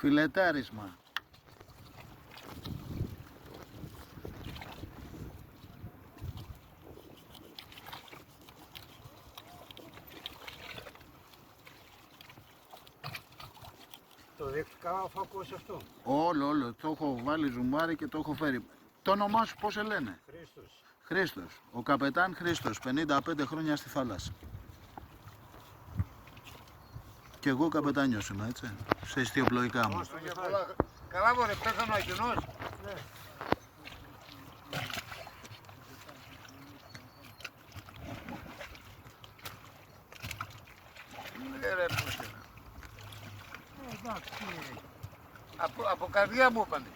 Φιλετάρισμα. Το δείκτηκα αφού ακούσει αυτό. Όλο. Το έχω βάλει ζουμάρι και το έχω φέρει. Το όνομά σου πώς σε λένε? Χρήστος. Χρήστος. Ο καπετάν Χρήστος, 55 χρόνια στη θάλασσα. Και εγώ καπετάνιος είμαι, έτσι, σε ιστιοπλοϊκά μου. Καλά μωρέ, πέθανε ο Αγγινός. Ναι. Ναι ρε πούτερα. Εντάξει. Από καρδιά μου είπανε.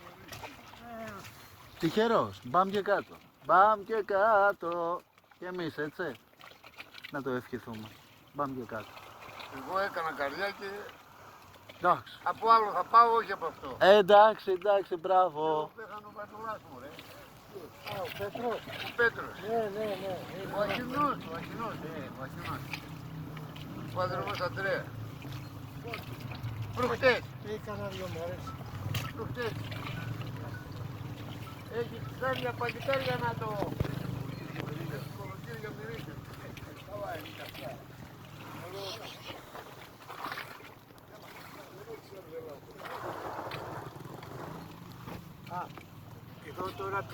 Τυχερός. Μπαμ και κάτω. Μπαμ και κάτω. Και εμείς, έτσι. Να το ευχηθούμε. Μπαμ και κάτω. Εγώ έκανα καρδιά και Εντάξει. από άλλο θα πάω, όχι από αυτό. Εντάξει, μπράβο. Πέθανε ο Πατουλάς μου ρε. Ο Πέτρος. Ο Πέτρος. Ναι. Ο Αχινός. Ο αδερφός Αντρέα. Προχτές. Έκανα 2 μέρες. Προχτές. Έχει ψάρια παλικάρια να το... Κολοκύριο μυρίζει. Καλά είναι και αυτά. Εδώ τώρα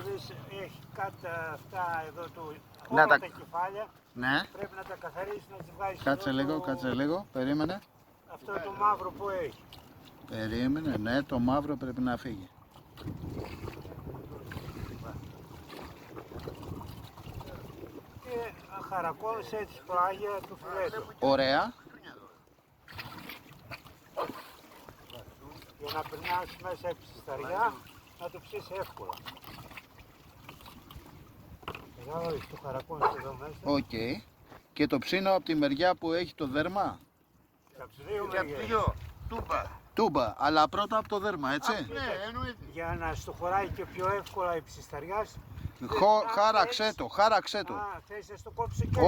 έχει κάτι αυτά εδώ του Να όλα τα- τα κεφάλια. Ναι. Πρέπει να τα καθαρίσεις, να τις βγάλεις. Κάτσε εδώ λίγο, το- κάτσε λίγο. Περίμενε. Αυτό το μαύρο που έχει. Περίμενε, ναι, το μαύρο πρέπει να φύγει. Και χαρακώνεις έτσι πλάγια του φιλέτου. Ωραία. Για να περνάς μέσα από τη σταριά, να το ψήσεις εύκολα. Κατάλαβες, το χαρακώνεις εδώ μέσα. Οκ. Και το ψήνω από τη μεριά που έχει το δέρμα. Και από τις δύο Και απ' μεριές. δυο. Τούμπα. Τούμπα, αλλά πρώτα από το δέρμα, έτσι. Ναι, εννοείται. Για να στο χωράει και πιο εύκολα η ψισταριάς. Χάραξέ το. Α, θες να στο κόψει και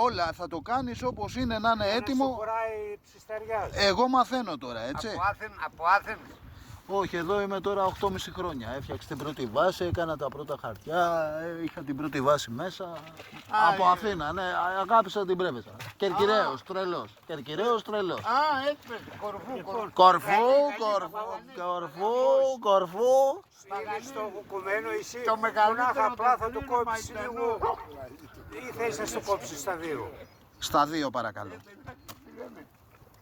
Όλα, θα το κάνεις όπως είναι να είναι να στο έτοιμο. χωράει η ψισταριάς. Εγώ μαθαίνω τώρα, έτσι. Από Άθεν. Όχι, εδώ είμαι τώρα 8,5 χρόνια. Έφτιαξα την πρώτη βάση, έκανα τα πρώτα χαρτιά, είχα την πρώτη βάση μέσα. Από Αθήνα, ναι, αγάπησα την Πρέβεζα. Κερκυραίος, τρελός. Α, έτσι πες. Κορφού. Στο κουκουμένο εσύ Το μεγαλύτερο μονάχα απλά θα το τεχνείο κόψεις Μαϊντανός. λίγο ή θες να στο κόψεις στα δύο. Στα δύο παρακαλώ.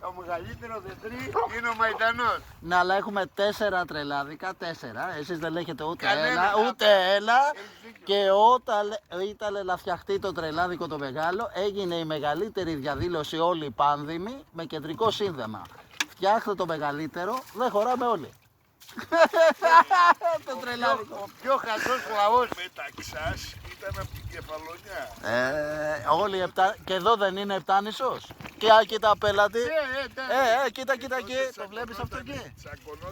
Το μεγαλύτερο δεντρί είναι ο Μαϊντανός. Ναι, αλλά έχουμε 4 τρελάδικα, 4. Εσείς δεν έχετε ούτε Κανένα. ένα, ούτε ένα. Και όταν ήταν να φτιαχτεί το τρελάδικο το μεγάλο, έγινε η μεγαλύτερη διαδήλωση όλη η πάνδημη με κεντρικό σύνδεμα. Φτιάχτε το μεγαλύτερο, δεν χωράμε όλοι. Το τρελάδικο. Ο πιο χαζός λαός. Μεταξάς ήταν από την Κεφαλονιά. Όλοι επτά. Και εδώ δεν είναι επτάνησος. Και κοίτα απέναντι. Κοίτα εκεί. Το βλέπεις αυτό εκεί.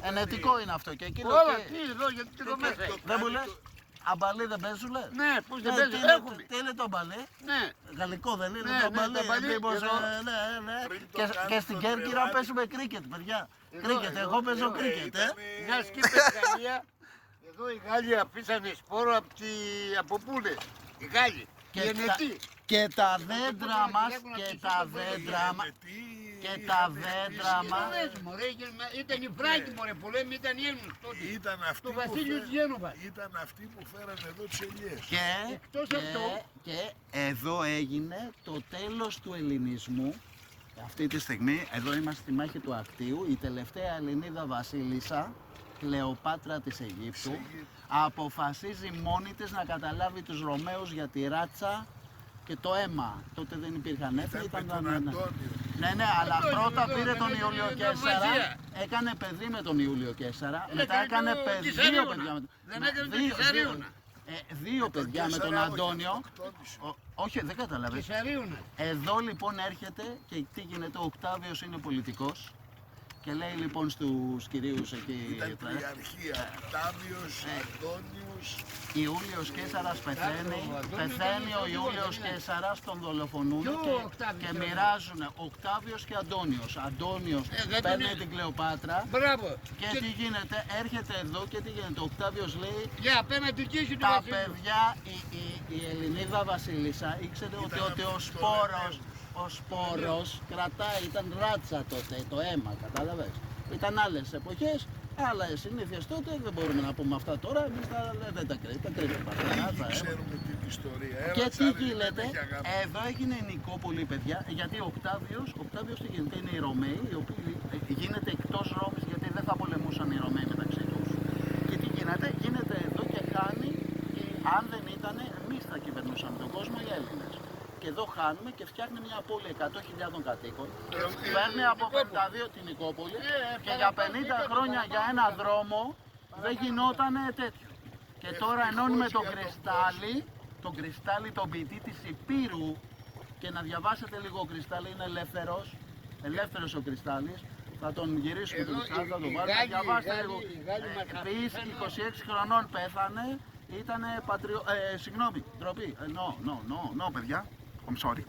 Ενετικό είναι αυτό και εκείνο Όλα, εκεί. τι εδώ, γιατί τι εδώ μέσα έχει. Δεν μου λες. Αμπαλί δεν παίζουνε. Ναι, πώς δεν Ναι, παίζει, τι είναι- έχουμε. Τι είναι το αμπαλί? Ναι, Γαλλικό δεν είναι Ναι, το ναι, αμπαλί? το αμπαλί, Μήπως, εδώ. ναι. Πριν το Και κάνεις στην το Κέρκυρα τρελάδι. παίζουμε κρίκετ, παιδιά. Εδώ, Κρίκετ, εδώ, εγώ παίζω εδώ, κρίκετ, μια σκήπη Γαλλία. Εδώ οι Γάλλοι αφήσανε σπόρο από πού είναι. Οι Γάλλοι. Οι ενετοί. Και τα δέντρα μας, και τα δέντρα μας, και τα δέντρα μας. Ήταν οι Φράγκοι μωρέ που λέμε, ήταν οι Έλληνες τότε. Ήταν αυτοί Το που βασίλειο της φέραν- Γένοβας. Ήταν αυτοί που φέρανε εδώ τις ελιές. Εκτός αυτού. Και εδώ έγινε το τέλος του ελληνισμού. Αυτή τη στιγμή, εδώ είμαστε στη μάχη του Ακτίου, η τελευταία Ελληνίδα βασίλισσα, Κλεοπάτρα της Αιγύπτου, αποφασίζει μόνη της να καταλάβει τους Ρωμαίους για τη ράτσα και το αίμα. Τότε δεν υπήρχαν έθνη, Ήταν με ήταν... τον Αντώνιο. Ναι, αλλά πρώτα εδώ, πήρε με τον την Ιούλιο Ιωδαμασία. Καίσαρα, έκανε παιδί με τον Ιούλιο Καίσαρα, μετά Έκανε έκανε το δύο Κεσαρίωνα. παιδιά με τον... Δεν έκανε το Δύο- Κεσαρίωνα. Δύο παιδιά με τον Καίσαρα, όχι, Αντώνιο. αυτοκτόνησε. Όχι, δεν καταλαβαίνεις. Κεσαρίωνα. Εδώ λοιπόν έρχεται και τι γίνεται, ο Οκτάβιος είναι πολιτικός Και λέει λοιπόν στους κυρίους εκεί, Ήταν τριαρχία. Οκτάβιος, Αντώνιος. Ιούλιος Καίσαρας πεθαίνει ο Ιούλιος Καίσαρας, τον δολοφονούν και μοιράζουν Οκτάβιος και Αντώνιος. Αντώνιος παίρνει την Κλεοπάτρα Μπράβο. και τι γίνεται, έρχεται εδώ και τι γίνεται, ο Οκτάβιος λέει Για απέναντι εκεί έχει το τα βασίλειο. παιδιά, η Ελληνίδα Βασίλισσα ήξερε ότι ο σπόρος κρατάει, ήταν ράτσα τότε, το αίμα, κατάλαβες. Ήταν άλλες εποχές, άλλες συνήθειες τότε, δεν μπορούμε να πούμε αυτά τώρα, εμείς δεν τα κρύβουμε. Ήδη ξέρουμε την ιστορία. Και Ένας τι άλλος γίνεται, δεν έχει αγάπη. εδώ έγινε η Νικόπολη, παιδιά, γιατί ο Οκτάβιος τι γίνεται, είναι οι Ρωμαίοι, οι οποίοι γίνεται εκτός Ρώμης, γιατί δεν θα πολεμούσαν οι Ρωμαίοι μεταξύ τους. Και τι γίνεται εδώ και χάνει, αν δεν ήταν, εμείς θα κυβερνούσαμε τον κόσμο, οι Έλληνες. Και εδώ χάνουμε και φτιάχνει μια πόλη 100.000 κατοίκων. Παίρνει από 52 την Νικόπολη και για 50 χρόνια για ένα δρόμο δεν γινόταν τέτοιο. Και τώρα ενώνουμε τον Κρυστάλλι, τον ποιητή της Υπήρου, και να διαβάσετε λίγο, ο Κρυστάλλι είναι ελεύθερος ο Κρυστάλλις. Θα τον γυρίσουμε τον Κρυστάλλι, θα τον βάλουμε, διαβάστε λίγο. Επίσης 26 χρονών πέθανε, ήτανε συγγνώμη, ντροπή, no, παιδιά, I'm sorry.